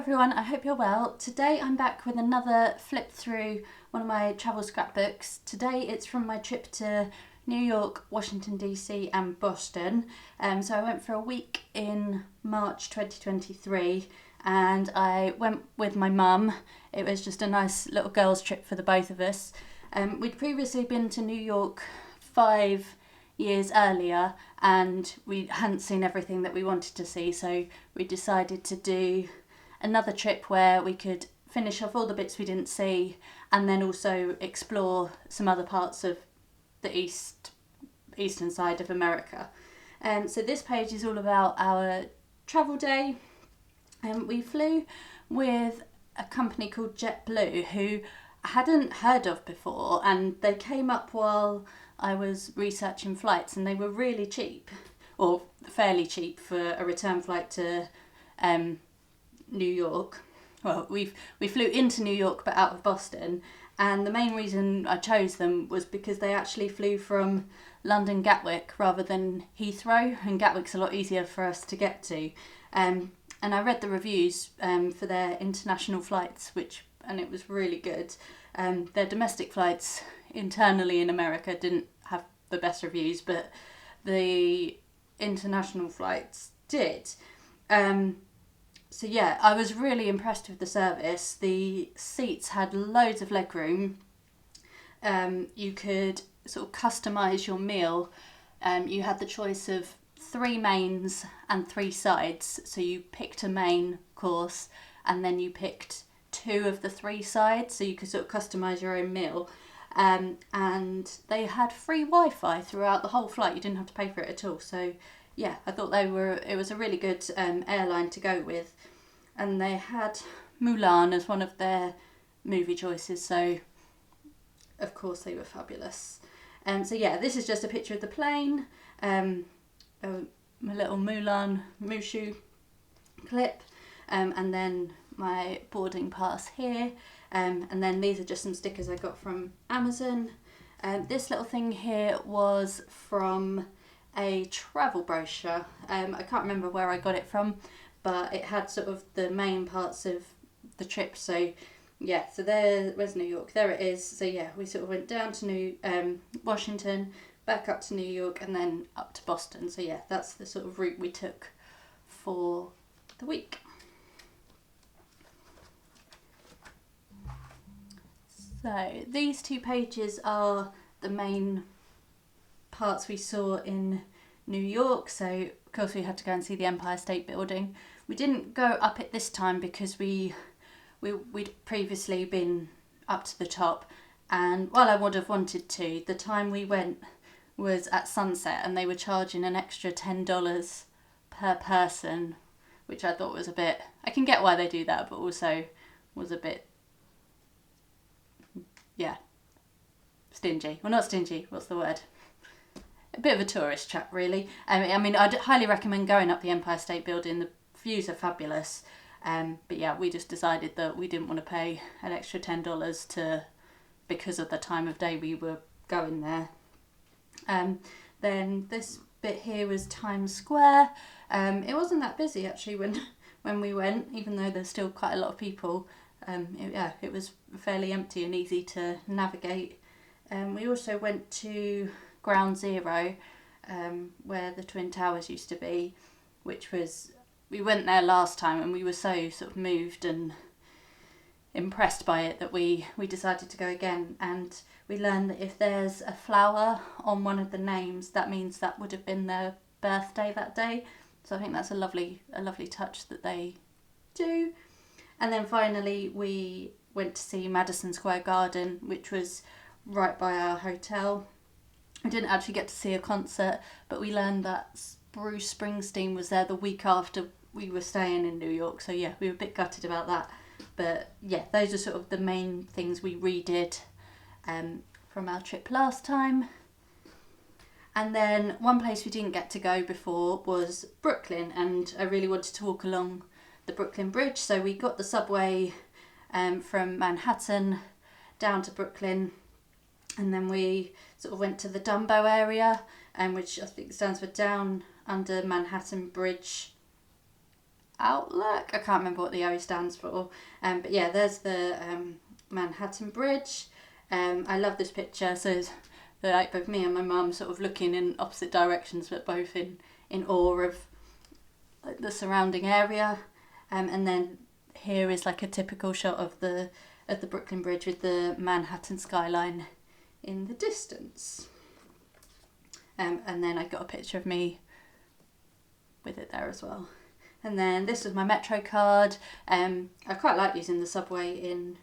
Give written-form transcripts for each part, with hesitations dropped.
everyone, I hope you're well. Today I'm back with another flip through one of my travel scrapbooks. Today it's from my trip to New York, Washington DC and Boston. So I went for a week in March 2023 and I went with my mum. It was just a nice little girls trip for the both of us. We'd previously been to New York 5 years earlier and we hadn't seen everything that we wanted to see, so we decided to do another trip where we could finish off all the bits we didn't see and then also explore some other parts of the eastern side of America. So this page is all about our travel day. We flew with a company called JetBlue who I hadn't heard of before, and they came up while I was researching flights, and they were really cheap, or fairly cheap for a return flight to New York. Well, we flew into New York but out of Boston, and the main reason I chose them was because they actually flew from London Gatwick rather than Heathrow, and Gatwick's a lot easier for us to get to. And I read the reviews for their international flights, and it was really good. Their domestic flights internally in America didn't have the best reviews, but the international flights did. So yeah, I was really impressed with the service. The seats had loads of legroom. You could sort of customise your meal. You had the choice of 3 mains and 3 sides. So you picked a main course and then you picked 2 of the 3 sides, so you could sort of customise your own meal. And they had free Wi-Fi throughout the whole flight. You didn't have to pay for it at all. So yeah, I thought it was a really good airline to go with. And they had Mulan as one of their movie choices, so of course they were fabulous. So yeah, this is just a picture of the plane, my little Mulan Mushu clip, and then my boarding pass here, and then these are just some stickers I got from Amazon. This little thing here was from a travel brochure. I can't remember where I got it from, but it had sort of the main parts of the trip. So yeah, so where's New York? There it is. So yeah, we sort of went down to Washington, back up to New York, and then up to Boston. So yeah, that's the sort of route we took for the week. So these 2 pages are the main parts we saw in New York. So of course we had to go and see the Empire State Building. We didn't go up it this time because we'd previously been up to the top, and while I would have wanted to, the time we went was at sunset and they were charging an extra $10 per person, which I thought was a bit, I can get why they do that, but also was a bit, yeah, stingy. Well, not stingy, what's the word? A bit of a tourist trap, really. I mean, I'd highly recommend going up the Empire State Building. The views are fabulous. But yeah, we just decided that we didn't want to pay an extra $10 because of the time of day we were going there. Then this bit here was Times Square. It wasn't that busy actually when we went, even though there's still quite a lot of people. It was fairly empty and easy to navigate. We also went to Ground Zero, where the Twin Towers used to be, we went there last time and we were so sort of moved and impressed by it that we decided to go again. And we learned that if there's a flower on one of the names, that means that would have been their birthday that day. So I think that's a lovely touch that they do. And then finally we went to see Madison Square Garden, which was right by our hotel. We didn't actually get to see a concert, but we learned that Bruce Springsteen was there the week after we were staying in New York. So yeah, we were a bit gutted about that. But yeah, those are sort of the main things we redid from our trip last time. And then one place we didn't get to go before was Brooklyn, and I really wanted to walk along the Brooklyn Bridge. So we got the subway from Manhattan down to Brooklyn, and then we sort of went to the Dumbo area, which I think stands for Down Under Manhattan Bridge Outlook. I can't remember what the O stands for. But yeah, there's the Manhattan Bridge. I love this picture. So like both me and my mum sort of looking in opposite directions, but both in awe of like the surrounding area. And then here is like a typical shot of the Brooklyn Bridge with the Manhattan skyline in the distance. And then I got a picture of me with it there as well. And then this was my Metro card. I quite like using the subway in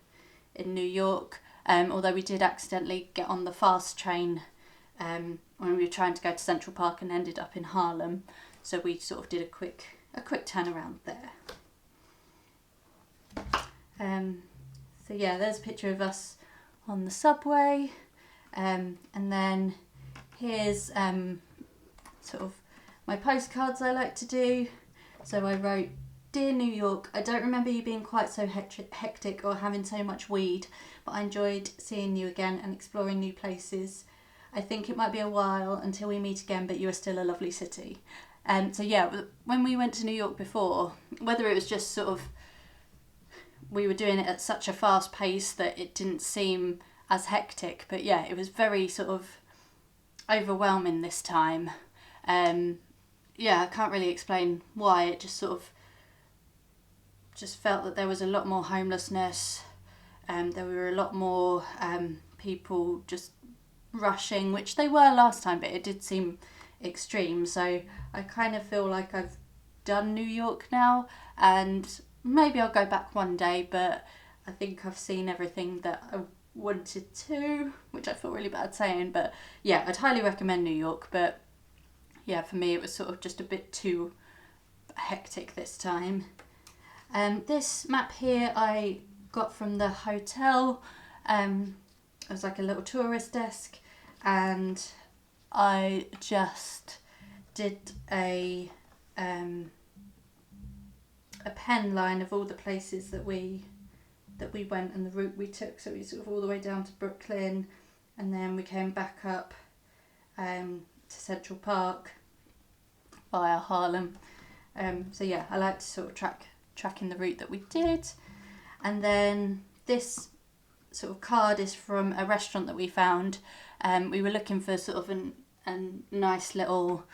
New York, although we did accidentally get on the fast train when we were trying to go to Central Park and ended up in Harlem. So we sort of did a quick turnaround there. So yeah, there's a picture of us on the subway, and then here's sort of my postcards I like to do. So I wrote, "Dear New York, I don't remember you being quite so hectic or having so much weed, but I enjoyed seeing you again and exploring new places. I think it might be a while until we meet again, but you are still a lovely city." So yeah, when we went to New York before, whether it was just sort of we were doing it at such a fast pace that it didn't seem as hectic, but yeah, it was very sort of overwhelming this time. Yeah, I can't really explain why. It just sort of just felt that there was a lot more homelessness, there were a lot more people just rushing, which they were last time, but it did seem extreme. So I kind of feel like I've done New York now, and maybe I'll go back one day, but I think I've seen everything that I wanted to, which I feel really bad saying, but yeah, I'd highly recommend New York. But yeah, for me it was sort of just a bit too hectic this time. This map here I got from the hotel. It was like a little tourist desk, and I just did a pen line of all the places that we went and the route we took. So we sort of all the way down to Brooklyn, and then we came back up to Central Park via Harlem. So yeah, I like to sort of tracking the route that we did. And then this sort of card is from a restaurant that we found. We were looking for sort of a nice little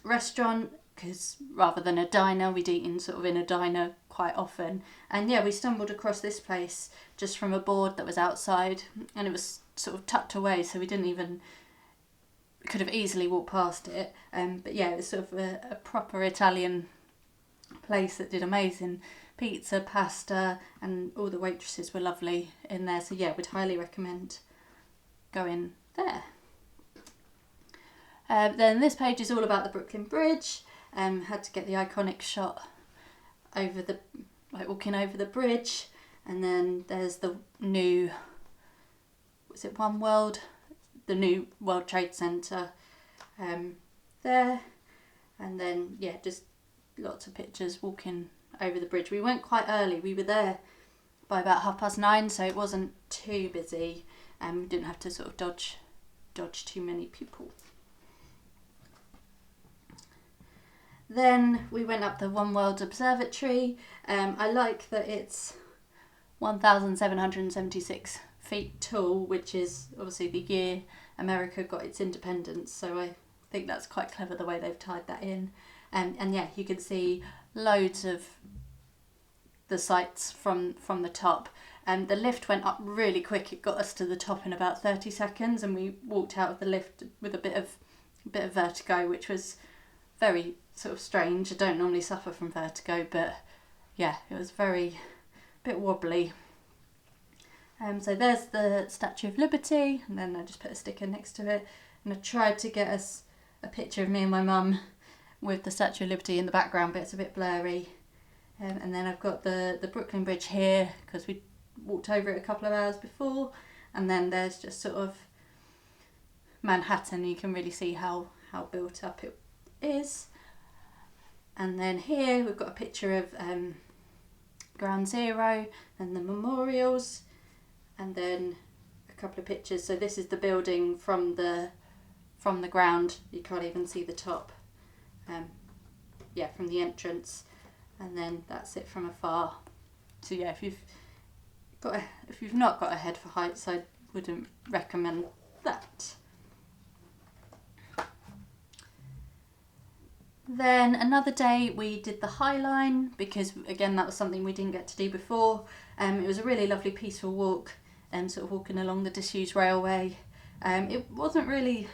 restaurant, because rather than a diner, we'd eaten sort of in a diner quite often. And yeah, we stumbled across this place just from a board that was outside, and it was sort of tucked away, so we could have easily walked past it. But yeah, it was sort of a proper Italian place that did amazing pizza, pasta, and all the waitresses were lovely in there. So yeah, would highly recommend going there. Then this page is all about the Brooklyn Bridge. Had to get the iconic shot over walking over the bridge, and then there's the new, was it One World? The new World Trade Center there, and then yeah, just lots of pictures walking over the bridge. We went quite early. We were there by about 9:30, so it wasn't too busy, and we didn't have to sort of dodge too many people. Then we went up the One World Observatory. I like that it's 1,776 feet tall, which is obviously the year America got its independence, so I think that's quite clever the way they've tied that in. And yeah, you can see loads of the sights from the top. And the lift went up really quick. It got us to the top in about 30 seconds, and we walked out of the lift with a bit of vertigo, which was very sort of strange. I don't normally suffer from vertigo, but yeah, it was a bit wobbly. So there's the Statue of Liberty, and then I just put a sticker next to it, and I tried to get us a picture of me and my mum with the Statue of Liberty in the background, but it's a bit blurry. And then I've got the Brooklyn Bridge here, because we walked over it a couple of hours before, and then there's just sort of Manhattan. You can really see how built up it is. And then here we've got a picture of Ground Zero and the memorials, and then a couple of pictures. So this is the building from the ground. You can't even see the top. Yeah, from the entrance. and then that's it from afar. So yeah, if you've not got a head for heights, I wouldn't recommend that. Then another day we did the High Line, because again that was something we didn't get to do before. It was a really lovely peaceful walk, sort of walking along the disused railway. It wasn't really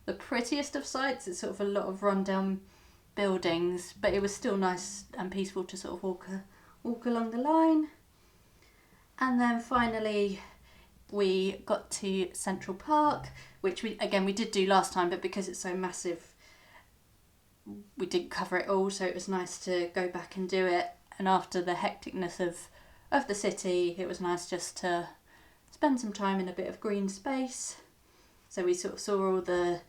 the prettiest of sights, it's sort of a lot of rundown buildings, but it was still nice and peaceful to sort of walk along the line. And then finally we got to Central Park, which we did do last time, but because it's so massive we didn't cover it all, so it was nice to go back and do it. And after the hecticness of the city, it was nice just to spend some time in a bit of green space. So we sort of saw all the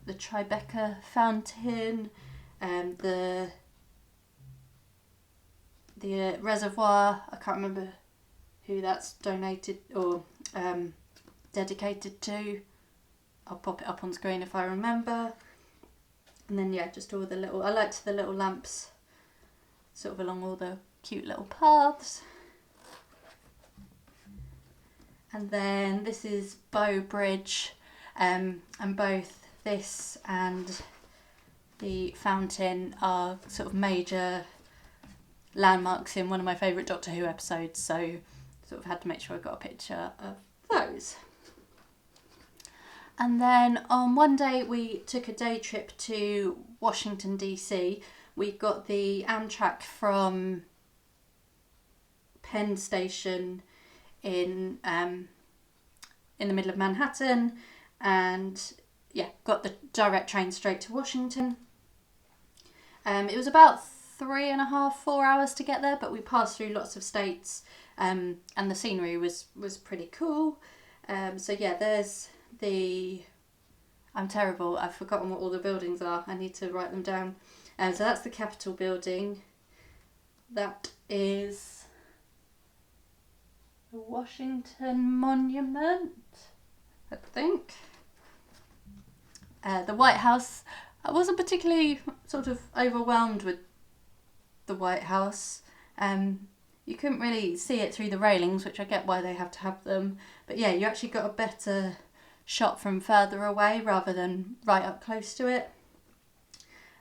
Tribeca fountain, the reservoir. I can't remember who that's donated or dedicated to. I'll pop it up on screen if I remember. And then yeah, just all the little, I liked the little lamps sort of along all the cute little paths. And then this is Bow Bridge, and both this and the fountain are sort of major landmarks in one of my favourite Doctor Who episodes, so sort of had to make sure I got a picture of those. And then on one day we took a day trip to Washington DC. We got the Amtrak from Penn Station in the middle of Manhattan, and yeah, got the direct train straight to Washington. It was about 3.5-4 hours to get there, but we passed through lots of states, and the scenery was pretty cool. So yeah, there's I'm terrible, I've forgotten what all the buildings are, I need to write them down. So that's the Capitol building, that is the Washington Monument, I think. The White House, I wasn't particularly sort of overwhelmed with the White House. You couldn't really see it through the railings, which I get why they have to have them, but yeah, you actually got a better shot from further away rather than right up close to it.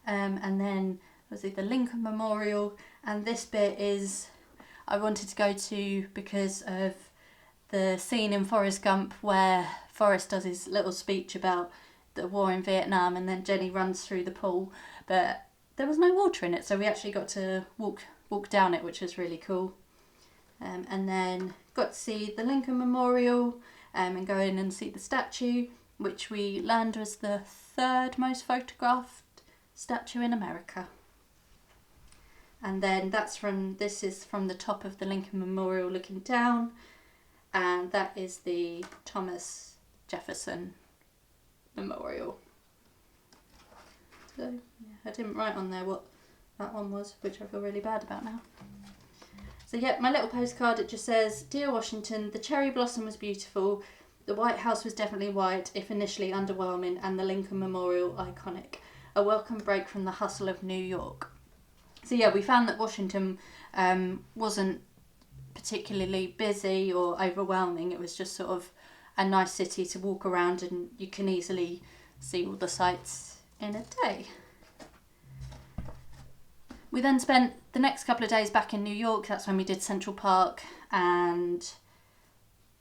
And then was it the Lincoln Memorial, and this bit is I wanted to go to because of the scene in Forrest Gump where Forrest does his little speech about the war in Vietnam, and then Jenny runs through the pool, but there was no water in it, so we actually got to walk down it, which was really cool. And then got to see the Lincoln Memorial, and go in and see the statue, which we learned was the 3rd most photographed statue in America. And then this is from the top of the Lincoln Memorial looking down, and that is the Thomas Jefferson Memorial. So yeah, I didn't write on there what that one was, which I feel really bad about now. So yeah, my little postcard, it just says, "Dear Washington, the cherry blossom was beautiful. The White House was definitely white, if initially underwhelming, and the Lincoln Memorial iconic. A welcome break from the hustle of New York." So yeah, we found that Washington wasn't particularly busy or overwhelming. It was just sort of a nice city to walk around, and you can easily see all the sights in a day. We then spent the next couple of days back in New York. That's when we did Central Park and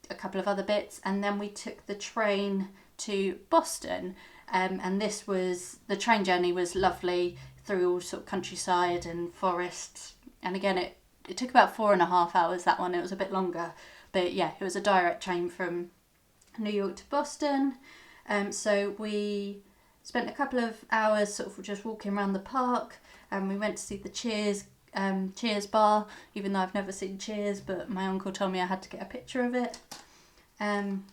a couple of other bits, and then we took the train to Boston, and the train journey was lovely through all sort of countryside and forests, and again it took about 4.5 hours, that one. It was a bit longer, but yeah, it was a direct train from New York to Boston. So we spent a couple of hours sort of just walking around the park, and we went to see the Cheers bar, even though I've never seen Cheers, but my uncle told me I had to get a picture of it. And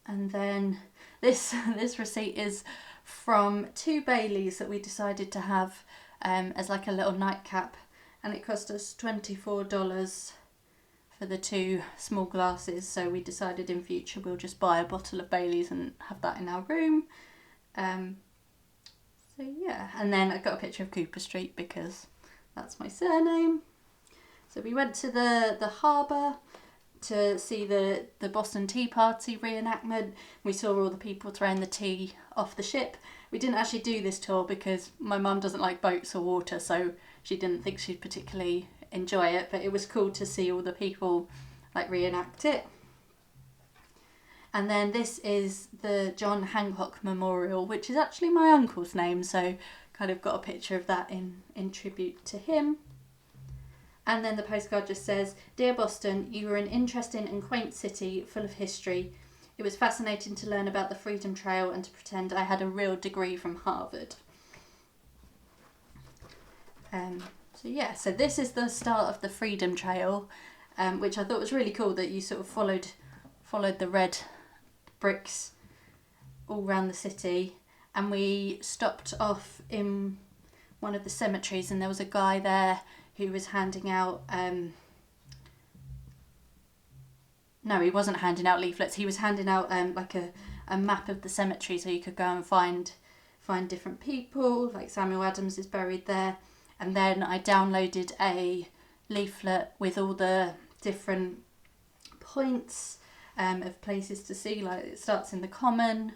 then this receipt is from 2 Baileys that we decided to have as like a little nightcap, and it cost us $24 for the 2 small glasses, so we decided in future we'll just buy a bottle of Baileys and have that in our room. So yeah, and then I got a picture of Cooper Street because That's my surname. So we went to the harbour to see the Boston Tea Party reenactment. We saw all the people throwing the tea off the ship. We didn't actually do this tour because my mum doesn't like boats or water, so she didn't think she'd particularly enjoy it, but it was cool to see all the people like reenact it. And then this is the John Hancock Memorial, which is actually my uncle's name, so kind of got a picture of that in tribute to him. And then the postcard just says, "Dear Boston, you were an interesting and quaint city full of history. It was fascinating to learn about the Freedom Trail and to pretend I had a real degree from Harvard." So this is the start of the Freedom Trail, which I thought was really cool, that you sort of followed the red bricks all around the city. And we stopped off in one of the cemeteries, and there was a guy there who was handing out, no, he wasn't handing out leaflets, he was handing out like a map of the cemetery, so you could go and find different people, like Samuel Adams is buried there. And then I downloaded a leaflet with all the different points of places to see, like it starts in the Common,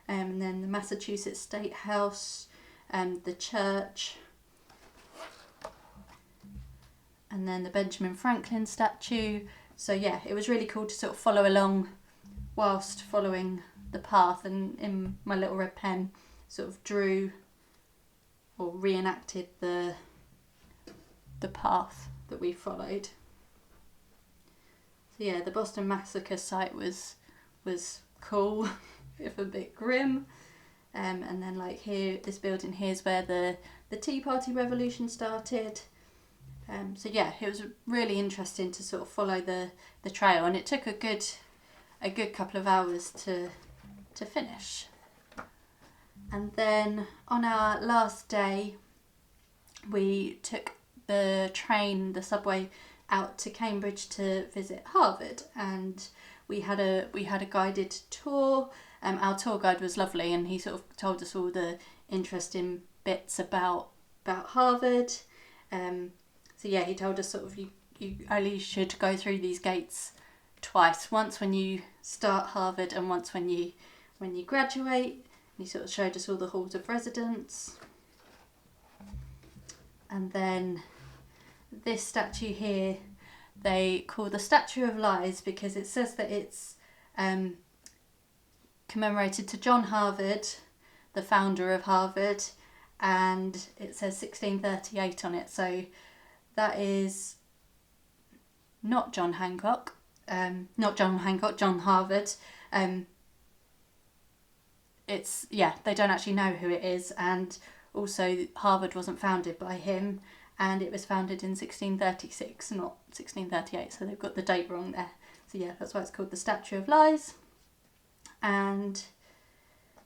and then the Massachusetts State House, the church, and then the Benjamin Franklin statue. So yeah, it was really cool to sort of follow along whilst following the path, and in my little red pen sort of drew or reenacted the path that we followed. So yeah, the Boston Massacre site was cool, if a bit grim. And then like here, this building here is where the Tea Party revolution started. So yeah, it was really interesting to sort of follow the trail, and it took a good couple of hours to finish. And then on our last day, we took the subway out to Cambridge to visit Harvard, and we had a guided tour. Our tour guide was lovely, and he sort of told us all the interesting bits about Harvard. So yeah, he told us sort of you only should go through these gates twice, once when you start Harvard and once when you graduate. And he sort of showed us all the halls of residence. And then this statue here, they call the Statue of Lies because it says that it's commemorated to John Harvard, the founder of Harvard, and it says 1638 on it. So that is not John Hancock, John Harvard. They don't actually know who it is, and also Harvard wasn't founded by him, and it was founded in 1636, not 1638, so they've got the date wrong there. So yeah, that's why it's called the Statue of Lies. And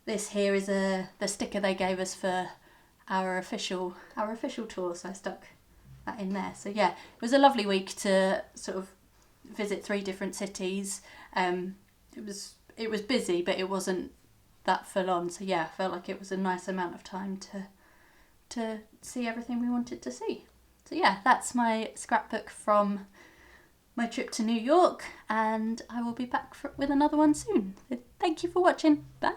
this here is the sticker they gave us for our official tour, so I stuck that in there. So yeah, it was a lovely week to sort of visit 3 different cities. It was busy, but it wasn't that full on. So yeah, I felt like it was a nice amount of time to see everything we wanted to see. So yeah, that's my scrapbook from my trip to New York, and I will be back with another one soon. So thank you for watching. Bye.